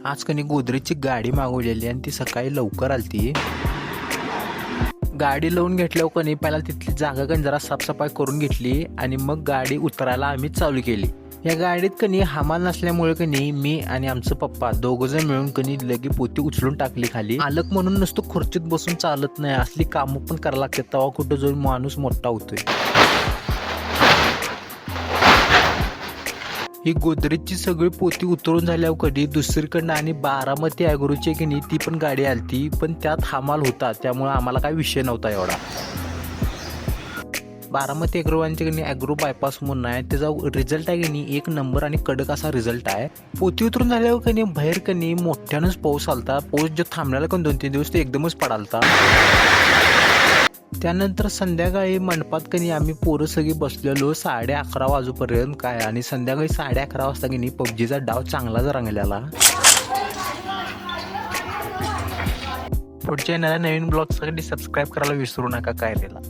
आज कनी गोदरेजची गाडी मागवलेली आणि ती सकाळी लवकर आलती. गाडी लावून घेतल्यावर कनी पहिला तिथली जागा कनी जरा साफसफाई करून घेतली आणि मग गाडी उतरायला आम्ही चालू केली. या गाडीत कनी हमाल नसल्यामुळे कनी मी आणि आमचं पप्पा दोघंजण मिळून कनी लगे पोती उचलून टाकली खाली. मालक म्हणून नुसतं खुर्चीत बसून चालत नाही, असली कामं पण करायला लागतात. तेव्हा कुठं जाऊन माणूस मोठा होतोय. ही गोदरेजची सगळी पोती उतरून झाल्यावर कधी दुसरीकडनं आणि बारामती ॲग्रोची की नाही ती पण गाडी आलती, पण त्यात हमाल होता त्यामुळे आम्हाला काय विषय नव्हता एवढा. बारामती ॲग्रोवांचे की नाही ॲग्रो बायपास म्हणून आहे, त्याचा रिझल्ट आहे की नाही एक नंबर आणि कडक असा रिझल्ट आहे. पोती उतरून झाल्यावर की नाही बाहेर की नाही मोठ्यानंच पाऊस आलता. पाऊस जो थांबलेला पण 2-3 दिवस ते एकदमच पडालता. त्यानंतर संध्याकाळी मंडपात कनी आम्ही पोरं सगळी बसलेलो 11:30 वाजूपर्यंत काय, आणि संध्याकाळी 11:30 वाजता की नाही पबजीचा डाव चांगलाच रंगलेला. पुढच्या येणाऱ्या नवीन ब्लॉगसाठी सबस्क्राईब करायला विसरू नका काय रेला.